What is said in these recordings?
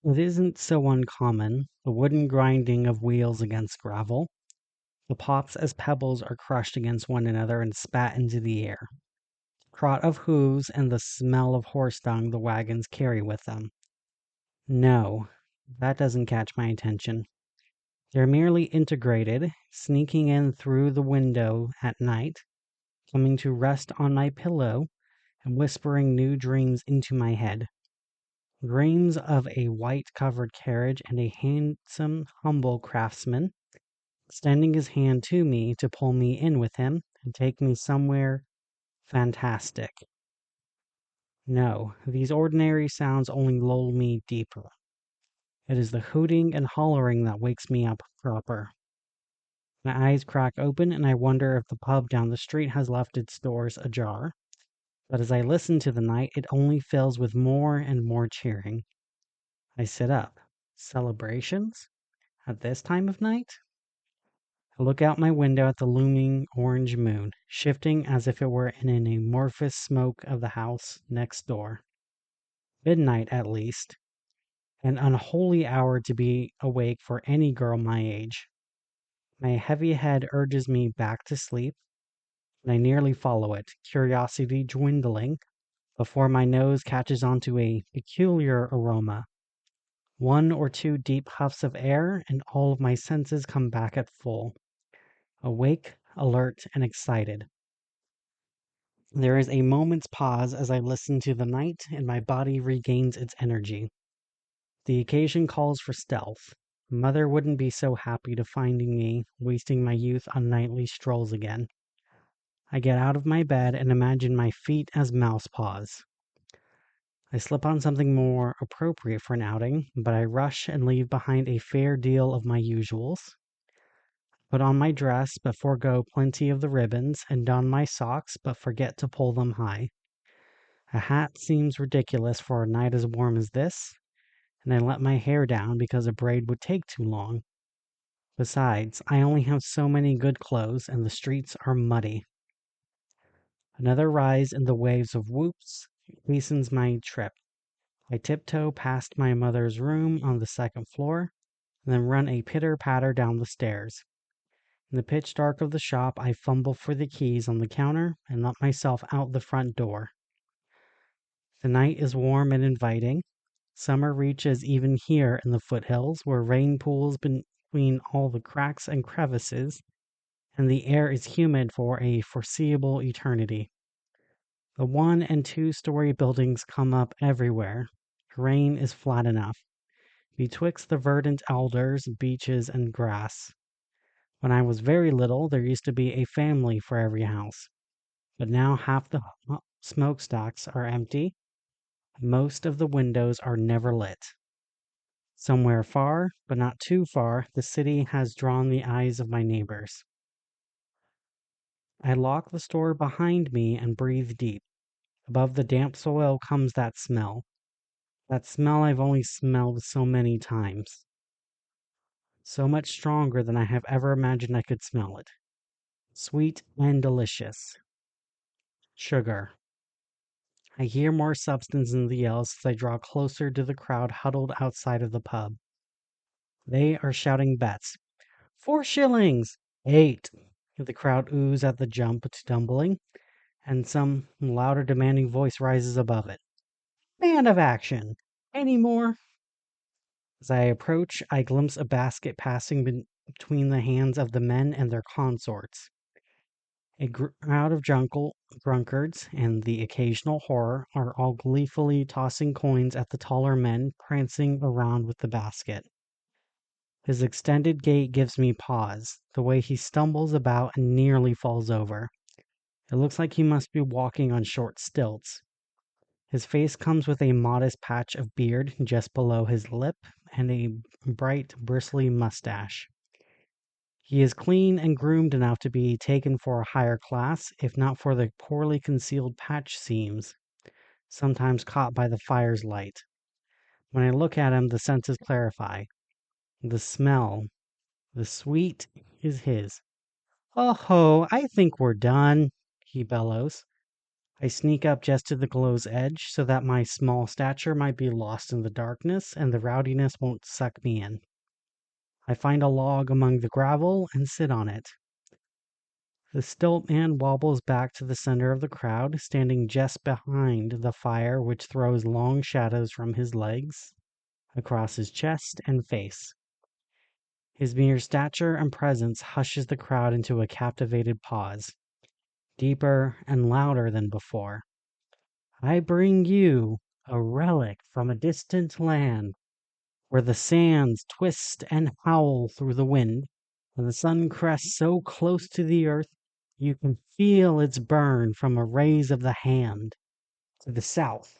It isn't so uncommon, the wooden grinding of wheels against gravel, the pops as pebbles are crushed against one another and spat into the air, trot of hooves, and the smell of horse dung the wagons carry with them. No, that doesn't catch my attention. They're merely integrated, sneaking in through the window at night, coming to rest on my pillow, and whispering new dreams into my head. Dreams of a white-covered carriage and a handsome, humble craftsman extending his hand to me to pull me in with him and take me somewhere fantastic. No, these ordinary sounds only lull me deeper. It is the hooting and hollering that wakes me up proper. My eyes crack open and I wonder if the pub down the street has left its doors ajar. But as I listen to the night, it only fills with more and more cheering. I sit up. Celebrations? At this time of night? I look out my window at the looming orange moon, shifting as if it were in an amorphous smoke of the house next door. Midnight, at least. An unholy hour to be awake for any girl my age. My heavy head urges me back to sleep, and I nearly follow it, curiosity dwindling, before my nose catches onto a peculiar aroma. One or two deep huffs of air, and all of my senses come back at full. Awake, alert, and excited. There is a moment's pause as I listen to the night, and my body regains its energy. The occasion calls for stealth. Mother wouldn't be so happy to finding me wasting my youth on nightly strolls again. I get out of my bed and imagine my feet as mouse paws. I slip on something more appropriate for an outing, but I rush and leave behind a fair deal of my usuals. Put on my dress, but forego plenty of the ribbons, and don my socks, but forget to pull them high. A hat seems ridiculous for a night as warm as this, and I let my hair down because a braid would take too long. Besides, I only have so many good clothes, and the streets are muddy. Another rise in the waves of whoops hastens my trip. I tiptoe past my mother's room on the second floor, and then run a pitter-patter down the stairs. In the pitch dark of the shop, I fumble for the keys on the counter and let myself out the front door. The night is warm and inviting. Summer reaches even here in the foothills, where rain pools between all the cracks and crevices, and the air is humid for a foreseeable eternity. The 1- and 2-story buildings come up everywhere. Terrain is flat enough, betwixt the verdant alders, beeches, and grass. When I was very little, there used to be a family for every house, but now half the smokestacks are empty. Most of the windows are never lit. Somewhere far, but not too far, the city has drawn the eyes of my neighbors. I lock the store behind me and breathe deep. Above the damp soil comes that smell. That smell I've only smelled so many times. So much stronger than I have ever imagined I could smell it. Sweet and delicious. Sugar. I hear more substance in the yells as I draw closer to the crowd huddled outside of the pub. They are shouting bets. 4 shillings! 8! The crowd oos at the jump, stumbling, and some louder demanding voice rises above it. Man of action! Any more? As I approach, I glimpse a basket passing between the hands of the men and their consorts. A crowd of drunkards and the occasional whore are all gleefully tossing coins at the taller men prancing around with the basket. His extended gait gives me pause, the way he stumbles about and nearly falls over. It looks like he must be walking on short stilts. His face comes with a modest patch of beard just below his lip and a bright, bristly mustache. He is clean and groomed enough to be taken for a higher class, if not for the poorly concealed patch seams, sometimes caught by the fire's light. When I look at him, the senses clarify. The smell, the sweet, is his. "Oh ho, I think we're done," he bellows. I sneak up just to the glow's edge so that my small stature might be lost in the darkness and the rowdiness won't suck me in. I find a log among the gravel and sit on it. The stilt man wobbles back to the center of the crowd, standing just behind the fire, which throws long shadows from his legs across his chest and face. His mere stature and presence hushes the crowd into a captivated pause, deeper and louder than before. I bring you a relic from a distant land, where the sands twist and howl through the wind, and the sun crests so close to the earth you can feel its burn from a raise of the hand. To the south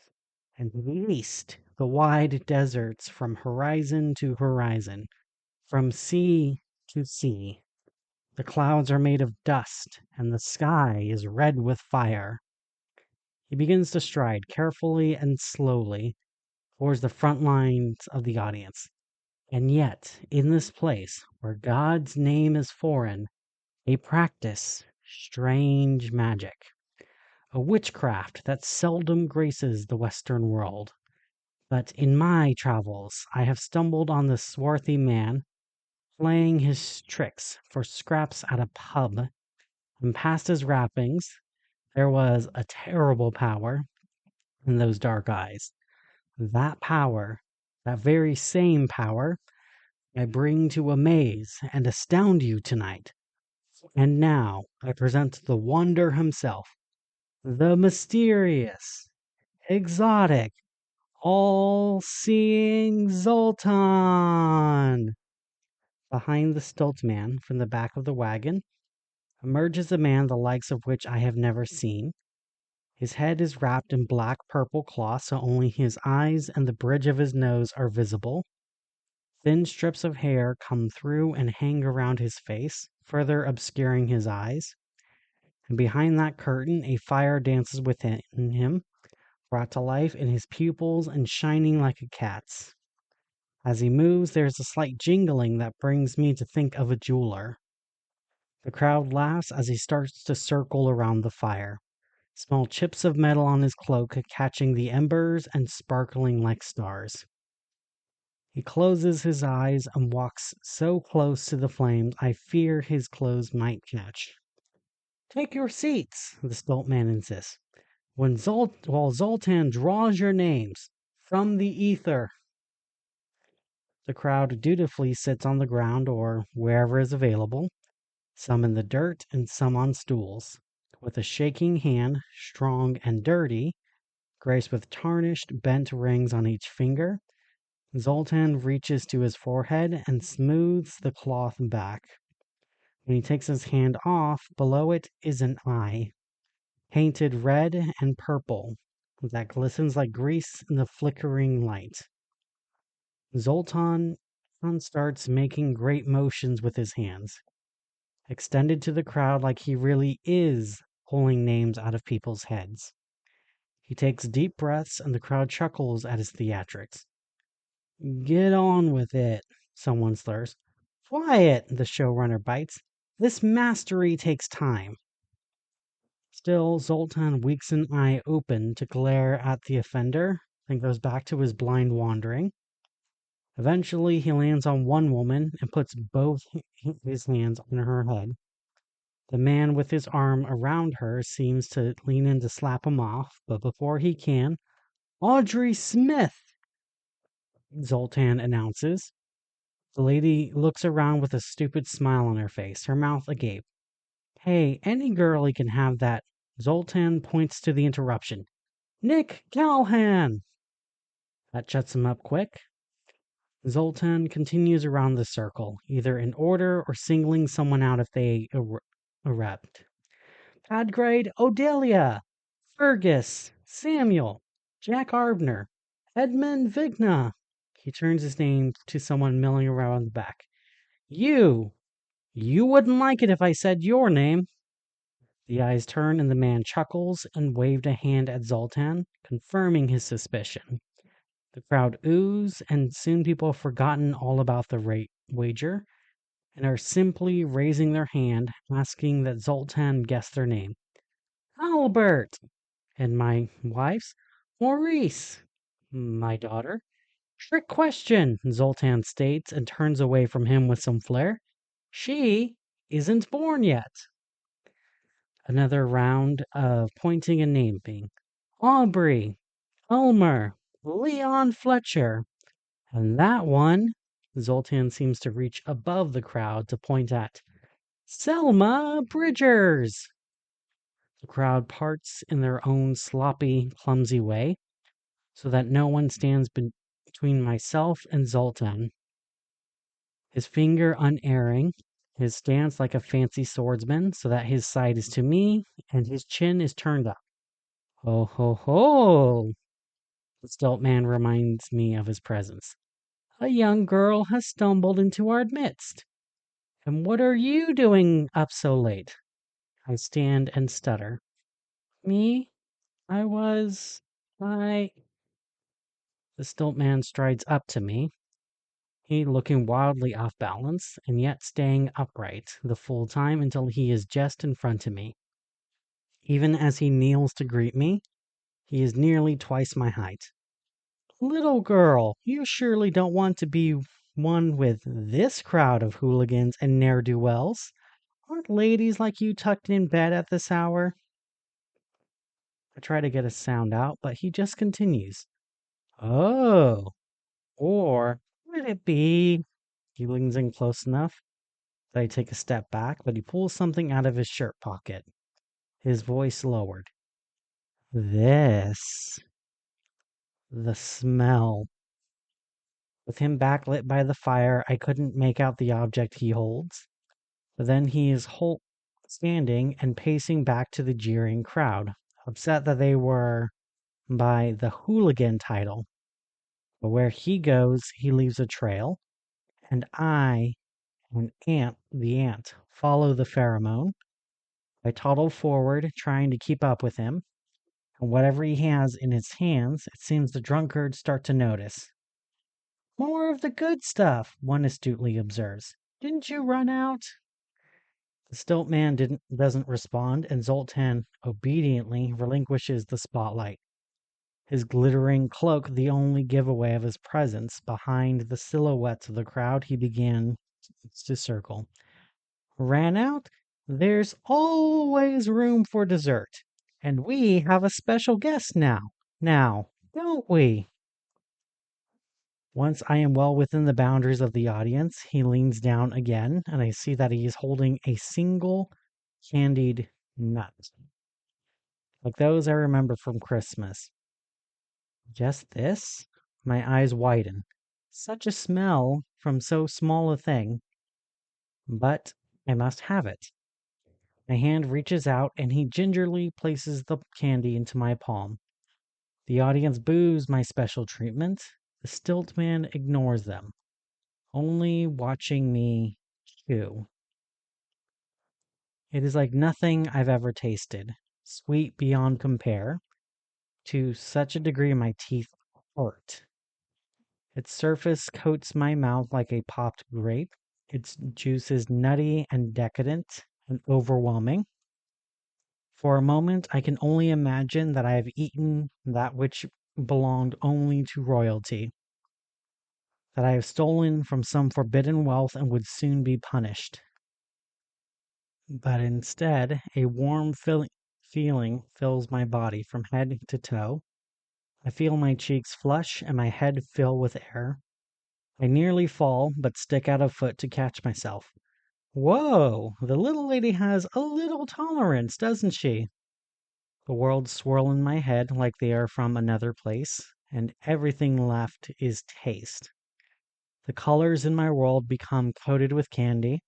and to the east, the wide deserts from horizon to horizon, from sea to sea. The clouds are made of dust, and the sky is red with fire. He begins to stride carefully and slowly towards the front lines of the audience. And yet, in this place, where God's name is foreign, they practice strange magic, a witchcraft that seldom graces the Western world. But in my travels, I have stumbled on this swarthy man playing his tricks for scraps at a pub, and past his wrappings, there was a terrible power in those dark eyes. That power, that very same power, I bring to amaze and astound you tonight. And now I present the wonder himself, the mysterious, exotic, all-seeing Zoltan. Behind the stilt man, from the back of the wagon, emerges a man the likes of which I have never seen. His head is wrapped in black-purple cloth, so only his eyes and the bridge of his nose are visible. Thin strips of hair come through and hang around his face, further obscuring his eyes. And behind that curtain, a fire dances within him, brought to life in his pupils and shining like a cat's. As he moves, there is a slight jingling that brings me to think of a jeweler. The crowd laughs as he starts to circle around the fire, small chips of metal on his cloak catching the embers and sparkling like stars. He closes his eyes and walks so close to the flames I fear his clothes might catch. "Take your seats," the stilt man insists, while Zoltan draws your names from the ether. The crowd dutifully sits on the ground or wherever is available, some in the dirt and some on stools. With a shaking hand, strong and dirty, graced with tarnished, bent rings on each finger, Zoltan reaches to his forehead and smooths the cloth back. When he takes his hand off, below it is an eye, painted red and purple, that glistens like grease in the flickering light. Zoltan starts making great motions with his hands, extended to the crowd like he really is pulling names out of people's heads. He takes deep breaths and the crowd chuckles at his theatrics. "Get on with it," someone slurs. "Quiet," the showrunner bites. "This mastery takes time." Still, Zoltan winks an eye open to glare at the offender, then goes back to his blind wandering. Eventually, he lands on one woman and puts both his hands on her head. The man with his arm around her seems to lean in to slap him off, but before he can, "Audrey Smith," Zoltan announces. The lady looks around with a stupid smile on her face, her mouth agape. "Hey, any girlie can have that." Zoltan points to the interruption. "Nick Callahan!" That shuts him up quick. Zoltan continues around the circle, either in order or singling someone out if they erupt. "Padgrade Odelia, Fergus, Samuel, Jack Arbner, Edmund Vigna." He turns his name to someone milling around the back. You wouldn't like it if I said your name." The eyes turn and the man chuckles and waved a hand at Zoltan, confirming his suspicion. The crowd oohs, and soon people have forgotten all about the wager and are simply raising their hand, asking that Zoltan guess their name. "Albert!" And my wife's? Maurice, my daughter. Trick question, Zoltan states and turns away from him with some flair. She isn't born yet. Another round of pointing and naming. Aubrey, Elmer, Leon Fletcher. And that one, Zoltan seems to reach above the crowd to point at. Selma Bridgers. The crowd parts in their own sloppy, clumsy way, so that no one stands between myself and Zoltan. His finger unerring, his stance like a fancy swordsman, so that his side is to me, and his chin is turned up. Ho, ho, ho! The stilt man reminds me of his presence. A young girl has stumbled into our midst. And what are you doing up so late? I stand and stutter. Me? I... The stilt man strides up to me, he looking wildly off balance, and yet staying upright the full time until he is just in front of me. Even as he kneels to greet me, he is nearly twice my height. Little girl, you surely don't want to be one with this crowd of hooligans and ne'er-do-wells. Aren't ladies like you tucked in bed at this hour? I try to get a sound out, but he just continues. Oh, or would it be? He leans in close enough that I take a step back, but he pulls something out of his shirt pocket. His voice lowered. This. The smell. With him backlit by the fire, I couldn't make out the object he holds. But then he is standing and pacing back to the jeering crowd, upset that they were by the hooligan title. But where he goes, he leaves a trail, and I and the ant, follow the pheromone. I toddle forward, trying to keep up with him, and whatever he has in his hands, it seems the drunkards start to notice. More of the good stuff, one astutely observes. Didn't you run out? The stilt man doesn't respond, and Zoltan obediently relinquishes the spotlight. His glittering cloak the only giveaway of his presence behind the silhouettes of the crowd he began to circle. Ran out? There's always room for dessert. And we have a special guest now. Now, don't we? Once I am well within the boundaries of the audience, he leans down again, and I see that he is holding a single candied nut, like those I remember from Christmas. Just this? My eyes widen. Such a smell from so small a thing. But I must have it. My hand reaches out, and he gingerly places the candy into my palm. The audience boos my special treatment. The stilt man ignores them, only watching me chew. It is like nothing I've ever tasted, sweet beyond compare, to such a degree my teeth hurt. Its surface coats my mouth like a popped grape. Its juice is nutty and decadent and overwhelming. For a moment, I can only imagine that I have eaten that which belonged only to royalty, that I have stolen from some forbidden wealth and would soon be punished. But instead, a warm feeling fills my body from head to toe. I feel my cheeks flush and my head fill with air. I nearly fall, but stick out a foot to catch myself. Whoa, the little lady has a little tolerance, doesn't she? The worlds swirl in my head like they are from another place, and everything left is taste. The colors in my world become coated with candy.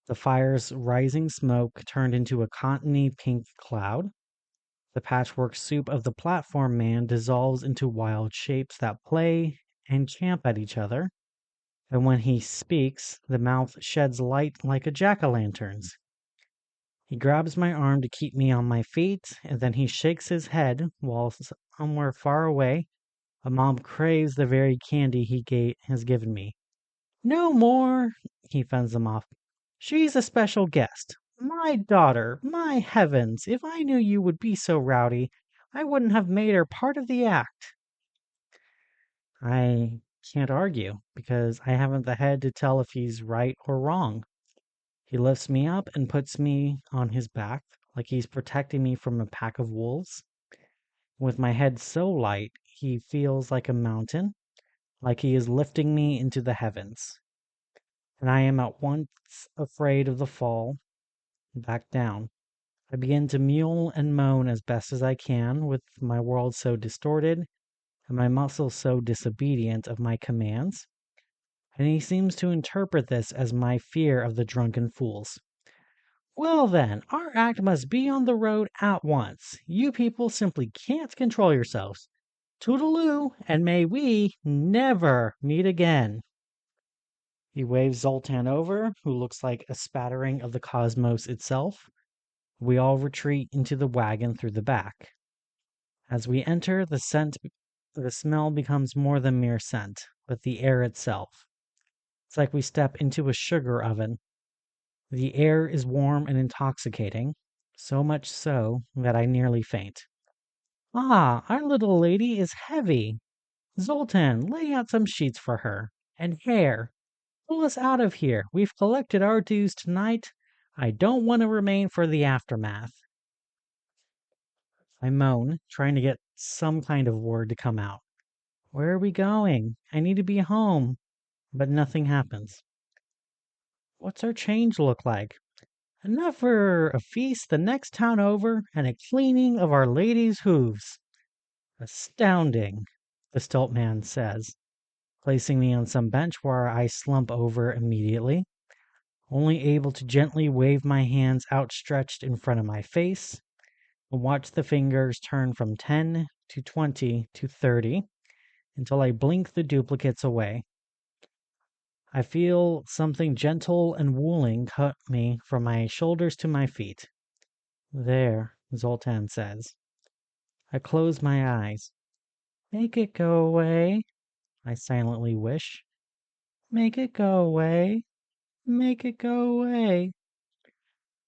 The fire's rising smoke turned into a cottony pink cloud. The patchwork soup of the platform man dissolves into wild shapes that play and champ at each other. And when he speaks, the mouth sheds light like a jack-o'-lantern's. He grabs my arm to keep me on my feet, and then he shakes his head while somewhere far away, a mob craves the very candy he has given me. No more, he fends them off. She's a special guest. My daughter, my heavens, if I knew you would be so rowdy, I wouldn't have made her part of the act. I can't argue, because I haven't the head to tell if he's right or wrong. He lifts me up and puts me on his back, like he's protecting me from a pack of wolves. With my head so light, he feels like a mountain, like he is lifting me into the heavens. And I am at once afraid of the fall back down. I begin to mewl and moan as best as I can, with my world so distorted and my muscles so disobedient of my commands. And he seems to interpret this as my fear of the drunken fools. Well then, our act must be on the road at once. You people simply can't control yourselves. Toodaloo, and may we never meet again. He waves Zoltan over, who looks like a spattering of the cosmos itself. We all retreat into the wagon through the back. As we enter, the smell becomes more than mere scent, but the air itself. It's like we step into a sugar oven. The air is warm and intoxicating, so much so that I nearly faint. Ah, our little lady is heavy. Zoltan, lay out some sheets for her. And Hare, pull us out of here. We've collected our dues tonight. I don't want to remain for the aftermath. I moan, trying to get some kind of word to come out. Where are we going? I need to be home. But nothing happens. What's our change look like? Enough for a feast the next town over and a cleaning of Our Lady's hooves. Astounding, the stilt man says, placing me on some bench where I slump over immediately, only able to gently wave my hands outstretched in front of my face and watch the fingers turn from 10 to 20 to 30 until I blink the duplicates away. I feel something gentle and wooling cut me from my shoulders to my feet. There, Zoltan says. I close my eyes. Make it go away, I silently wish. Make it go away. Make it go away.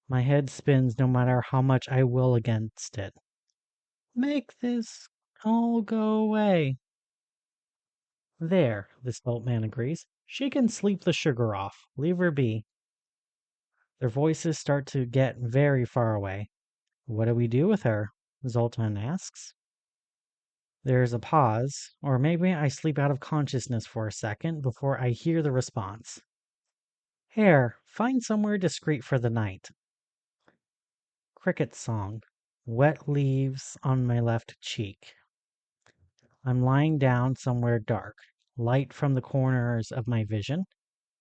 My head spins no matter how much I will against it. Make this all go away. There, the stilt man agrees. She can sleep the sugar off. Leave her be. Their voices start to get very far away. What do we do with her? Zoltan asks. There's a pause, or maybe I sleep out of consciousness for a second before I hear the response. Hare, find somewhere discreet for the night. Cricket song. Wet leaves on my left cheek. I'm lying down somewhere dark, light from the corners of my vision,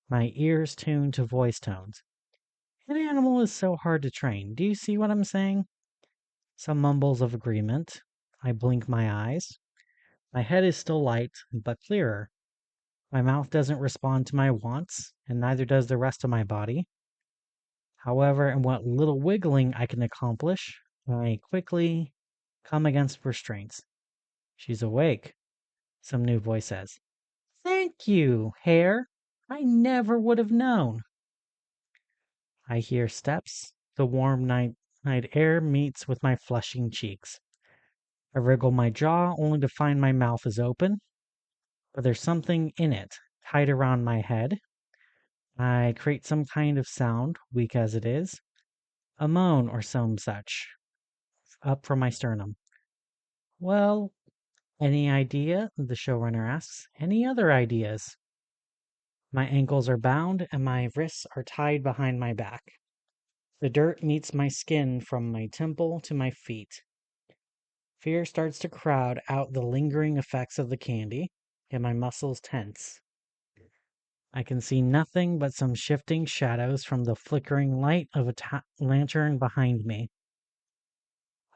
my ears tuned to voice tones. An animal is so hard to train. Do you see what I'm saying? Some mumbles of agreement. I blink my eyes. My head is still light, but clearer. My mouth doesn't respond to my wants, and neither does the rest of my body. However, in what little wiggling I can accomplish, I quickly come against restraints. She's awake, some new voice says. Thank you, Hare. I never would have known. I hear steps. The warm night air meets with my flushing cheeks. I wriggle my jaw only to find my mouth is open, but there's something in it, tight around my head. I create some kind of sound, weak as it is, a moan or some such, up from my sternum. Well, any idea? The showrunner asks. Any other ideas? My ankles are bound and my wrists are tied behind my back. The dirt meets my skin from my temple to my feet. Fear starts to crowd out the lingering effects of the candy, and my muscles tense. I can see nothing but some shifting shadows from the flickering light of a lantern behind me.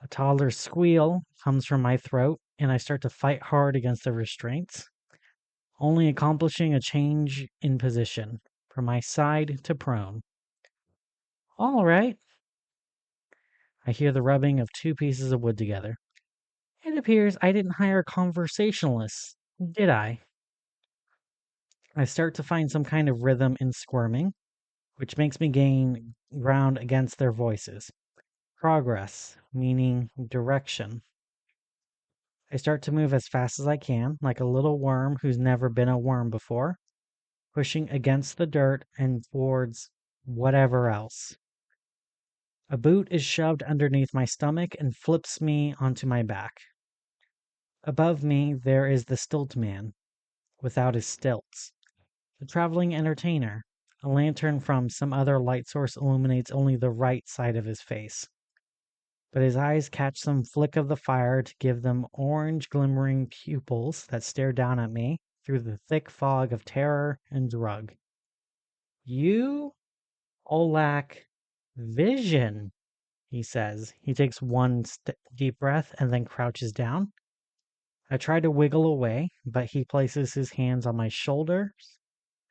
A toddler's squeal comes from my throat, and I start to fight hard against the restraints, only accomplishing a change in position, from my side to prone. All right. I hear the rubbing of two pieces of wood together. It appears I didn't hire conversationalists, did I? I start to find some kind of rhythm in squirming, which makes me gain ground against their voices. Progress, meaning direction. I start to move as fast as I can, like a little worm who's never been a worm before, pushing against the dirt and towards whatever else. A boot is shoved underneath my stomach and flips me onto my back. Above me, there is the stilt man, without his stilts. The traveling entertainer. A lantern from some other light source illuminates only the right side of his face, but his eyes catch some flick of the fire to give them orange glimmering pupils that stare down at me through the thick fog of terror and drug. You all lack vision, he says. He takes one deep breath and then crouches down. I try to wiggle away, but he places his hands on my shoulders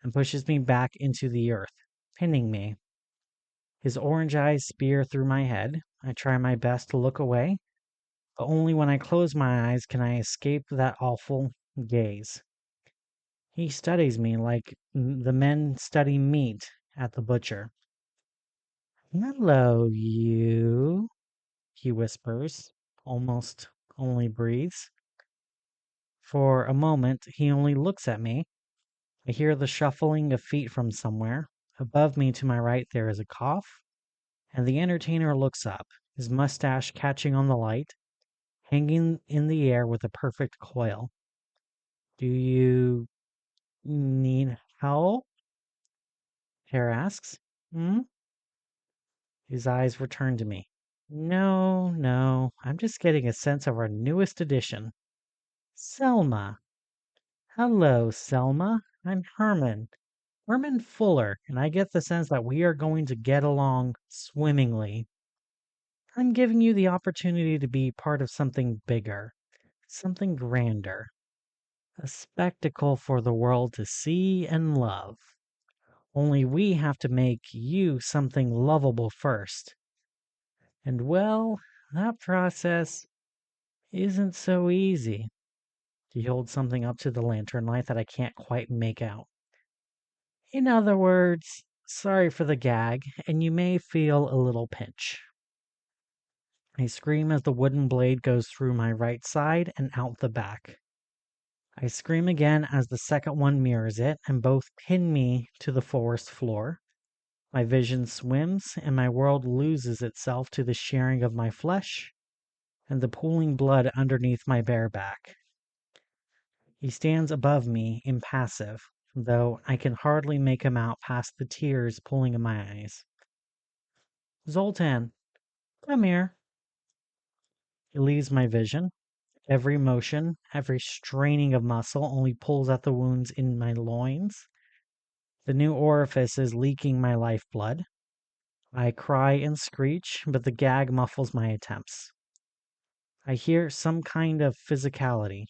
and pushes me back into the earth, pinning me. His orange eyes spear through my head. I try my best to look away, but only when I close my eyes can I escape that awful gaze. He studies me like the men study meat at the butcher. Hello, you, he whispers, almost only breathes. For a moment, he only looks at me. I hear the shuffling of feet from somewhere. Above me to my right, there is a cough, and the entertainer looks up, his mustache catching on the light, hanging in the air with a perfect coil. Do you need help? Hare asks. Hmm? His eyes return to me. No, I'm just getting a sense of our newest addition. Selma. Hello, Selma. I'm Herman Fuller, and I get the sense that we are going to get along swimmingly. I'm giving you the opportunity to be part of something bigger, something grander, a spectacle for the world to see and love. Only we have to make you something lovable first. And well, that process isn't so easy. He holds something up to the lantern light that I can't quite make out. In other words, sorry for the gag, and you may feel a little pinch. I scream as the wooden blade goes through my right side and out the back. I scream again as the second one mirrors it, and both pin me to the forest floor. My vision swims, and my world loses itself to the shearing of my flesh and the pooling blood underneath my bare back. He stands above me, impassive, though I can hardly make him out past the tears pooling in my eyes. Zoltan, come here. He leaves my vision. Every motion, every straining of muscle only pulls at the wounds in my loins. The new orifice is leaking my lifeblood. I cry and screech, but the gag muffles my attempts. I hear some kind of physicality.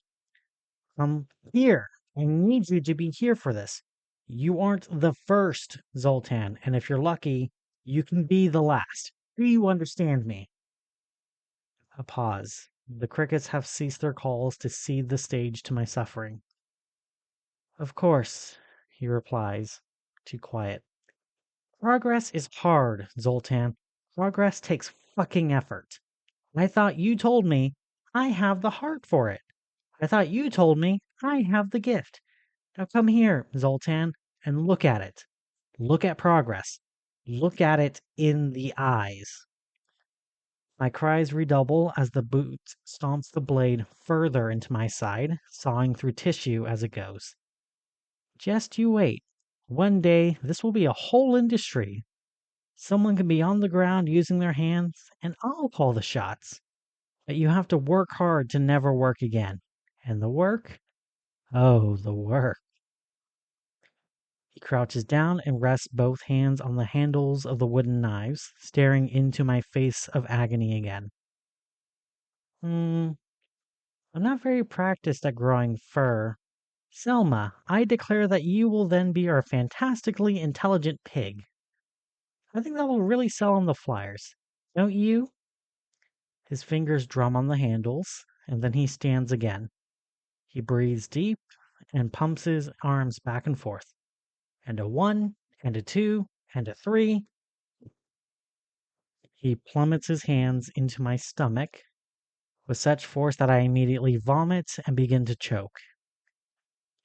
Here. I need you to be here for this. You aren't the first, Zoltan, and if you're lucky, you can be the last. Do you understand me? A pause. The crickets have ceased their calls to cede the stage to my suffering. Of course, he replies, too quiet. Progress is hard, Zoltan. Progress takes fucking effort. I thought you told me I have the heart for it. I thought you told me I have the gift. Now come here, Zoltan, and look at it. Look at progress. Look at it in the eyes. My cries redouble as the boot stomps the blade further into my side, sawing through tissue as it goes. Just you wait. One day, this will be a whole industry. Someone can be on the ground using their hands, and I'll call the shots. But you have to work hard to never work again. And the work? Oh, the work. He crouches down and rests both hands on the handles of the wooden knives, staring into my face of agony again. I'm not very practiced at growing fur. Selma, I declare that you will then be our fantastically intelligent pig. I think that will really sell on the flyers. Don't you? His fingers drum on the handles, and then he stands again. He breathes deep and pumps his arms back and forth. And a 1, and a 2, and a 3. He plummets his hands into my stomach with such force that I immediately vomit and begin to choke.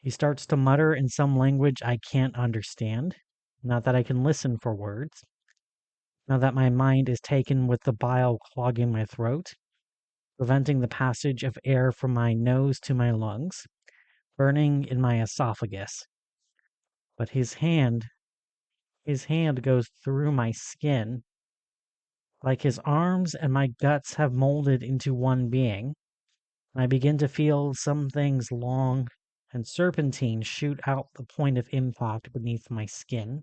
He starts to mutter in some language I can't understand, not that I can listen for words, now that my mind is taken with the bile clogging my throat, preventing the passage of air from my nose to my lungs, burning in my esophagus. But his hand goes through my skin, like his arms and my guts have molded into one being. I begin to feel some things long and serpentine shoot out the point of impact beneath my skin,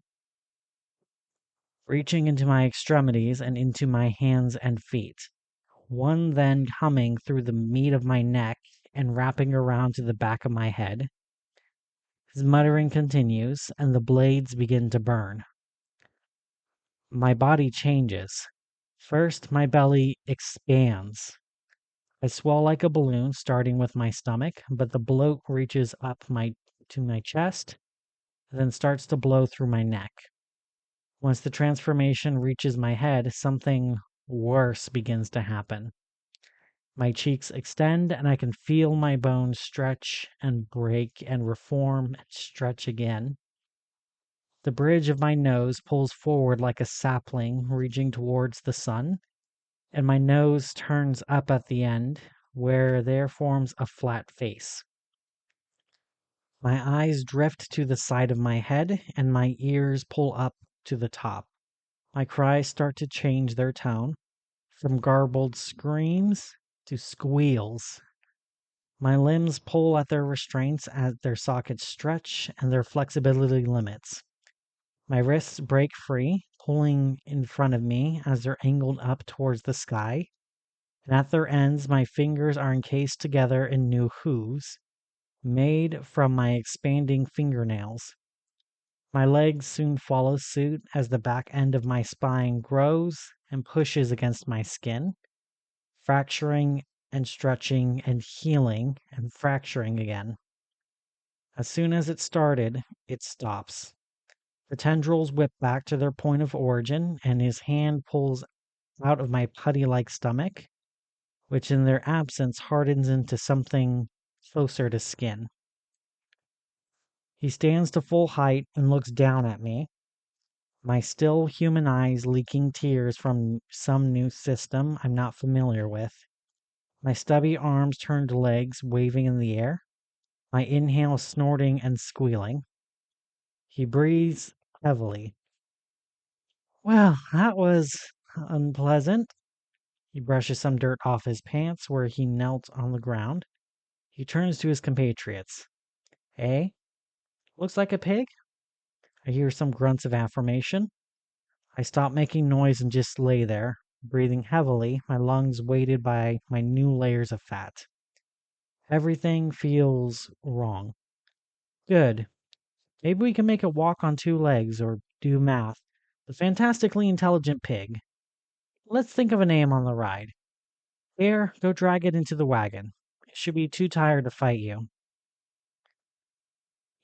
reaching into my extremities and into my hands and feet. One then coming through the meat of my neck and wrapping around to the back of my head. His muttering continues, and the blades begin to burn. My body changes. First, my belly expands. I swell like a balloon, starting with my stomach, but the bloat reaches up to my chest, then starts to blow through my neck. Once the transformation reaches my head, something worse begins to happen. My cheeks extend, and I can feel my bones stretch and break and reform and stretch again. The bridge of my nose pulls forward like a sapling reaching towards the sun, and my nose turns up at the end, where there forms a flat face. My eyes drift to the side of my head, and my ears pull up to the top. My cries start to change their tone, from garbled screams to squeals. My limbs pull at their restraints as their sockets stretch and their flexibility limits. My wrists break free, pulling in front of me as they're angled up towards the sky, and at their ends my fingers are encased together in new hooves, made from my expanding fingernails. My legs soon follow suit as the back end of my spine grows and pushes against my skin, fracturing and stretching and healing and fracturing again. As soon as it started, it stops. The tendrils whip back to their point of origin, and his hand pulls out of my putty-like stomach, which in their absence hardens into something closer to skin. He stands to full height and looks down at me, my still human eyes leaking tears from some new system I'm not familiar with. My stubby arms turned to legs waving in the air, my inhale snorting and squealing. He breathes heavily. Well, that was unpleasant. He brushes some dirt off his pants where he knelt on the ground. He turns to his compatriots. Eh? Looks like a pig? I hear some grunts of affirmation. I stop making noise and just lay there, breathing heavily, my lungs weighted by my new layers of fat. Everything feels wrong. Good. Maybe we can make it walk on two legs or do math. The fantastically intelligent pig. Let's think of a name on the ride. Here, go drag it into the wagon. It should be too tired to fight you.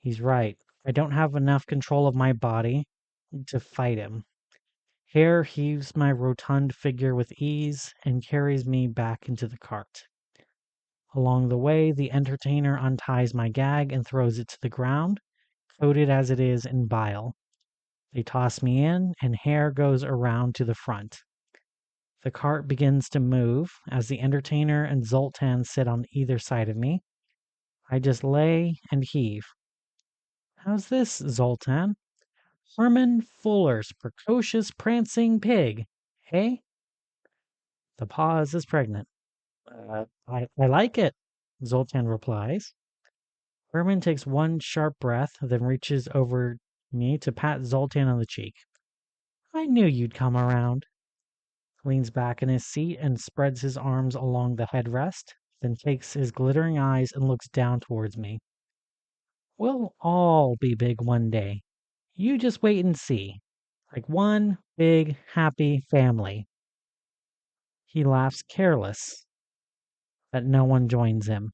He's right. I don't have enough control of my body to fight him. Hare heaves my rotund figure with ease and carries me back into the cart. Along the way, the entertainer unties my gag and throws it to the ground, coated as it is in bile. They toss me in, and Hare goes around to the front. The cart begins to move as the entertainer and Zoltan sit on either side of me. I just lay and heave. How's this, Zoltan? Herman Fuller's precocious prancing pig, eh? The pause is pregnant. I like it, Zoltan replies. Herman takes one sharp breath, then reaches over me to pat Zoltan on the cheek. I knew you'd come around. Leans back in his seat and spreads his arms along the headrest, then takes his glittering eyes and looks down towards me. We'll all be big one day. You just wait and see. Like one big, happy family. He laughs careless that no one joins him.